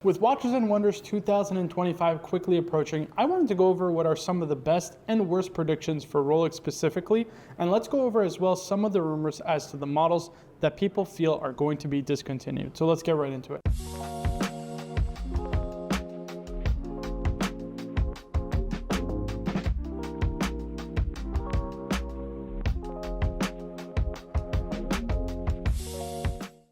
With Watches and Wonders 2025 quickly approaching, I wanted to go over what are some of the best and worst predictions for Rolex specifically, and let's go over as well some of the rumors as to the models that people feel are going to be discontinued. So let's get right into it.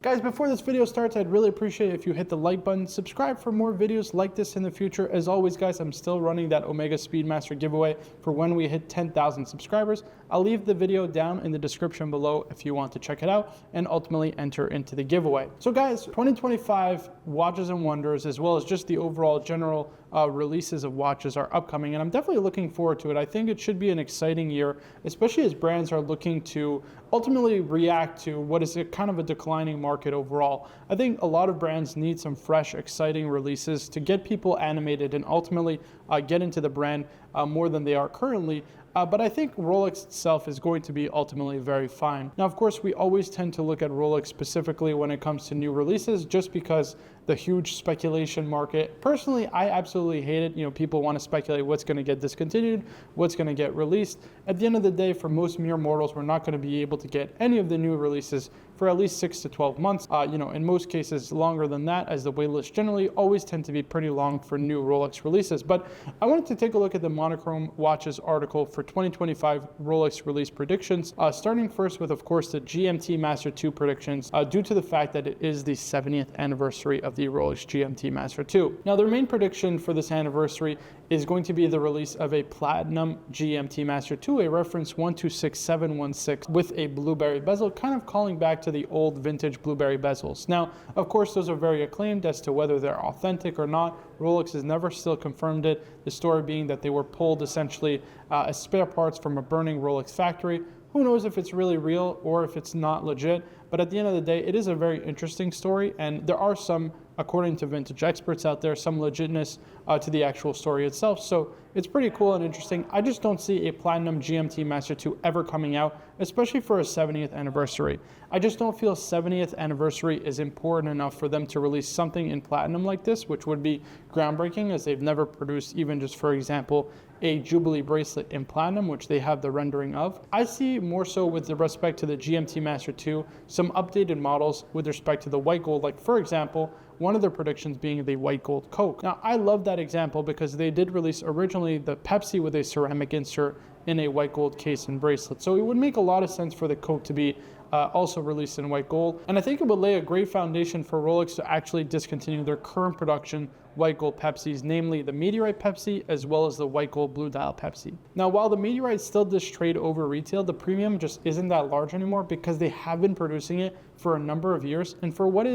Guys, before this video starts, I'd really appreciate if you hit the like button, subscribe for more videos like this in the future. As always, guys, I'm still running that Omega Speedmaster giveaway for when we hit 10,000 subscribers. I'll leave the video down in the description below if you want to check it out and ultimately enter into the giveaway. So guys, 2025 Watches and Wonders, as well as just the overall general releases of watches are upcoming, and I'm definitely looking forward to it. I think it should be an exciting year, especially as brands are looking to ultimately react to what is kind of a declining market overall. I think a lot of brands need some fresh, exciting releases to get people animated and ultimately get into the brand more than they are currently. But I think Rolex itself is going to be ultimately very fine. Now, of course, we always tend to look at Rolex specifically when it comes to new releases, just because the huge speculation market. Personally, I absolutely hate it. You know, people want to speculate what's going to get discontinued, what's going to get released. At the end of the day, for most mere mortals, we're not going to be able to get any of the new releases for at least 6 to 12 months. In most cases, longer than that, as the wait lists generally always tend to be pretty long for new Rolex releases. But I wanted to take a look at the Monochrome Watches article for 2025 Rolex release predictions, starting first with, of course, the GMT-Master II predictions, due to the fact that it is the 70th anniversary of the Rolex GMT-Master II. Now, their main prediction for this anniversary is going to be the release of a platinum GMT-Master II, a reference 126716 with a blueberry bezel, kind of calling back to the old vintage blueberry bezels. Now, of course, those are very acclaimed as to whether they're authentic or not. Rolex has never still confirmed it, the story being that they were pulled essentially as spare parts from a burning Rolex factory. Who knows if it's really real or if it's not legit, but at the end of the day, it is a very interesting story, and there are some, according to vintage experts out there, some legitness to the actual story itself. So it's pretty cool and interesting. I just don't see a platinum GMT Master II ever coming out, especially for a 70th anniversary. I just don't feel 70th anniversary is important enough for them to release something in platinum like this, which would be groundbreaking, as they've never produced even just, for example, a Jubilee bracelet in platinum, which they have the rendering of. I see more so with respect to the GMT Master II, some updated models with respect to the white gold, like for example, one of their predictions being the white gold Coke. Now, I love that example because they did release originally the Pepsi with a ceramic insert in a white gold case and bracelet. So it would make a lot of sense for the Coke to be also released in white gold. And I think it would lay a great foundation for Rolex to actually discontinue their current production white gold Pepsis, namely the Meteorite Pepsi as well as the white gold blue dial Pepsi. Now, while the Meteorite still does trade over retail, the premium just isn't that large anymore because they have been producing it for a number of years. And for what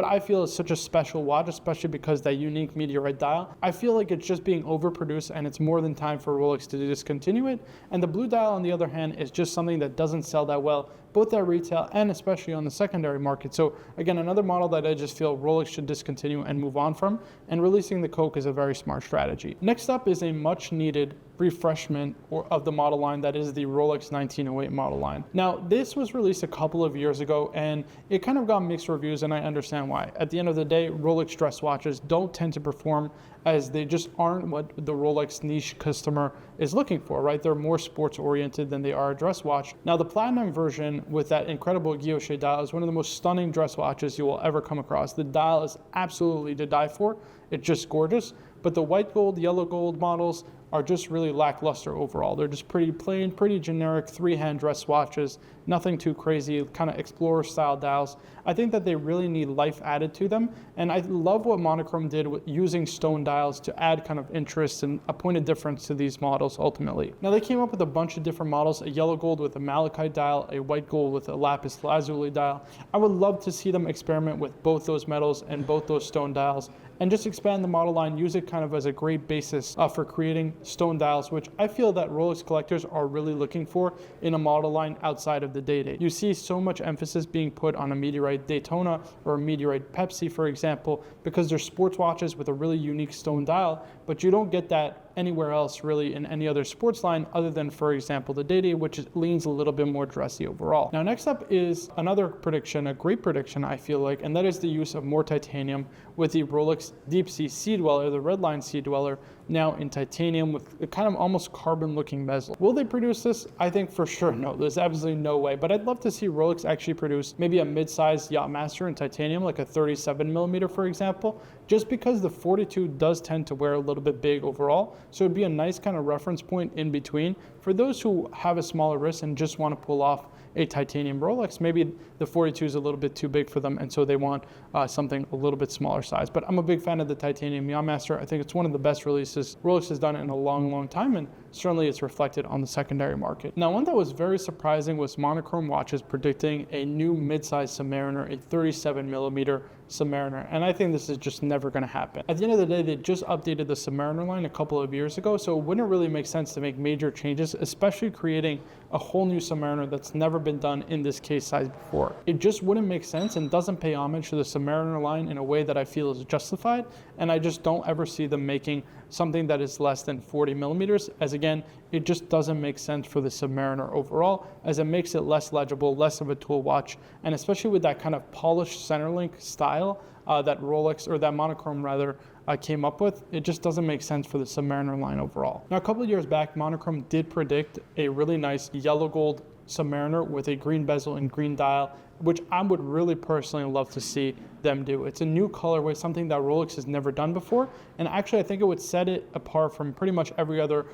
I feel is such a special watch, especially because that unique Meteorite dial, I feel like it's just being overproduced and it's more than time for Rolex to discontinue it. And the blue dial, on the other hand, is just something that doesn't sell that well, both at retail and especially on the secondary market. So again, another model that I just feel Rolex should discontinue and move on from, and releasing the Coke is a very smart strategy. Next up is a much needed refreshment of the model line that is the Rolex 1908 model line. Now, this was released a couple of years ago and it kind of got mixed reviews, and I understand why. At the end of the day, Rolex dress watches don't tend to perform, as they just aren't what the Rolex niche customer is looking for, right? They're more sports oriented than they are a dress watch. Now, the platinum version with that incredible guilloche dial is one of the most stunning dress watches you will ever come across. The dial is absolutely to die for. It's just gorgeous. But the white gold, yellow gold models are just really lackluster overall. They're just pretty plain, pretty generic 3-hand dress watches, nothing too crazy, kind of explorer style dials. I think that they really need life added to them, and I love what Monochrome did with using stone dials to add kind of interest and a point of difference to these models ultimately. Now, they came up with a bunch of different models, a yellow gold with a malachite dial, a white gold with a lapis lazuli dial. I would love to see them experiment with both those metals and both those stone dials, and just expand the model line, use it kind of as a great basis for creating stone dials, which I feel that Rolex collectors are really looking for in a model line outside of the day-date. You see so much emphasis being put on a Meteorite Daytona or a Meteorite Pepsi, for example, because they're sports watches with a really unique stone dial, but you don't get that anywhere else really in any other sports line other than, for example, the Day-Date, which leans a little bit more dressy overall. Now, next up is another prediction, a great prediction, I feel like, and that is the use of more titanium with the Rolex Deep Sea Sea Dweller, the Redline Sea Dweller, now in titanium with a kind of almost carbon-looking bezel. Will they produce this? I think for sure no. There's absolutely no way, but I'd love to see Rolex actually produce maybe a mid-sized Yachtmaster in titanium, like a 37mm, for example, just because the 42 does tend to wear a little bit big overall. So it'd be a nice kind of reference point in between for those who have a smaller wrist and just want to pull off a titanium Rolex. Maybe the 42 is a little bit too big for them, and so they want something a little bit smaller size. But I'm a big fan of the titanium Yachtmaster. I think it's one of the best releases Rolex has done in a long time, and certainly it's reflected on the secondary market. Now, one that was very surprising was Monochrome Watches predicting a new mid-size Submariner, a 37mm Submariner, and I think this is just never going to happen. At the end of the day, they just updated the Submariner line a couple of years ago, so it wouldn't really make sense to make major changes, especially creating a whole new Submariner that's never been done in this case size before. It just wouldn't make sense and doesn't pay homage to the Submariner line in a way that I feel is justified, and I just don't ever see them making something that is less than 40mm, as again, it just doesn't make sense for the Submariner overall, as it makes it less legible, less of a tool watch, and especially with that kind of polished center link style that Rolex, or that Monochrome rather, came up with, it just doesn't make sense for the Submariner line overall. Now, a couple of years back, Monochrome did predict a really nice yellow gold Submariner with a green bezel and green dial, which I would really personally love to see them do. It's a new colorway, something that Rolex has never done before, and actually I think it would set it apart from pretty much every other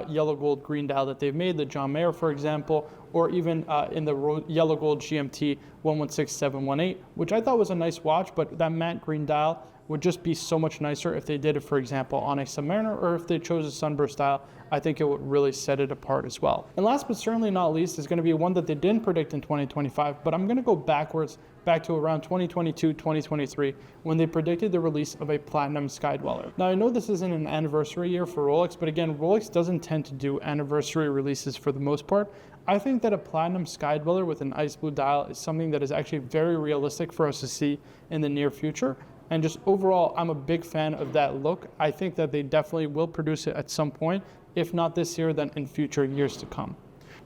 yellow gold green dial that they've made, the John Mayer, for example, or even in the yellow gold GMT-116-718, which I thought was a nice watch, but that matte green dial would just be so much nicer if they did it, for example, on a Submariner, or if they chose a sunburst style. I think it would really set it apart as well. And last but certainly not least is going to be one that they didn't predict in 2025, but I'm going to go backwards, back to around 2022, 2023, when they predicted the release of a Platinum Sky Dweller. Now, I know this isn't an anniversary year for Rolex, but again, Rolex doesn't tend to do anniversary releases for the most part. I think that a Platinum Sky Dweller with an ice blue dial is something that is actually very realistic for us to see in the near future. And just overall, I'm a big fan of that look. I think that they definitely will produce it at some point, if not this year, then in future years to come.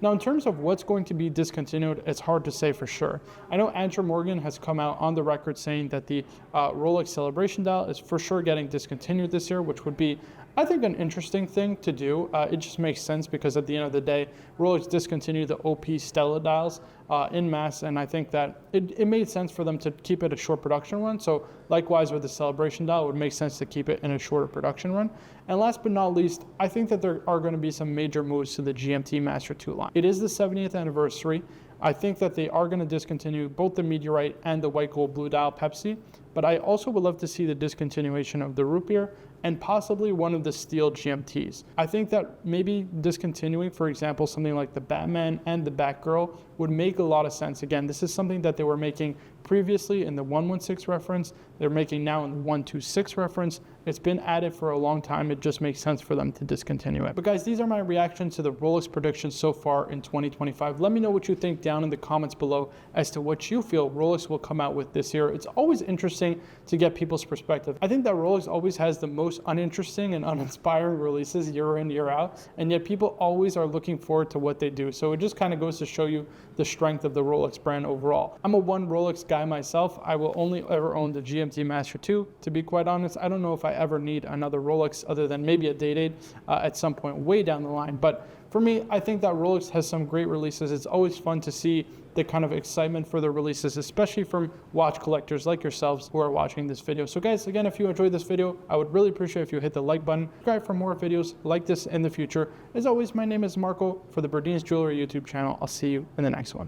Now, in terms of what's going to be discontinued, it's hard to say for sure. I know Andrew Morgan has come out on the record saying that the Rolex Celebration dial is for sure getting discontinued this year, which would be, I think, an interesting thing to do. It just makes sense because at the end of the day, Rolex discontinued the OP Stella dials in mass, and I think that it made sense for them to keep it a short production run. So likewise with the Celebration dial, it would make sense to keep it in a shorter production run. And last but not least, I think that there are going to be some major moves to the GMT-Master II line. It is the 70th anniversary. I think that they are going to discontinue both the Meteorite and the white gold blue dial Pepsi, but I also would love to see the discontinuation of the Root Beer and possibly one of the steel GMTs. I think that maybe discontinuing, for example, something like the Batman and the Batgirl would make a lot of sense. Again, this is something that they were making previously in the 116 reference. They're making now in the 126 reference. It's been added for a long time. It just makes sense for them to discontinue it. But guys, these are my reactions to the Rolex predictions so far in 2025. Let me know what you think down in the comments below as to what you feel Rolex will come out with this year. It's always interesting to get people's perspective. I think that Rolex always has the most uninteresting and uninspiring releases year in, year out, and yet people always are looking forward to what they do. So it just kind of goes to show you the strength of the Rolex brand overall. I'm a one Rolex guy myself. I will only ever own the GMT-Master II. To be quite honest, I don't know if I ever need another Rolex other than maybe a Day-Date at some point way down the line. But for me, I think that Rolex has some great releases. It's always fun to see the kind of excitement for the releases, especially from watch collectors like yourselves who are watching this video. So guys, again, if you enjoyed this video, I would really appreciate if you hit the like button, subscribe for more videos like this in the future. As always, my name is Marco for the Berdines Jewelry YouTube channel. I'll see you in the next one.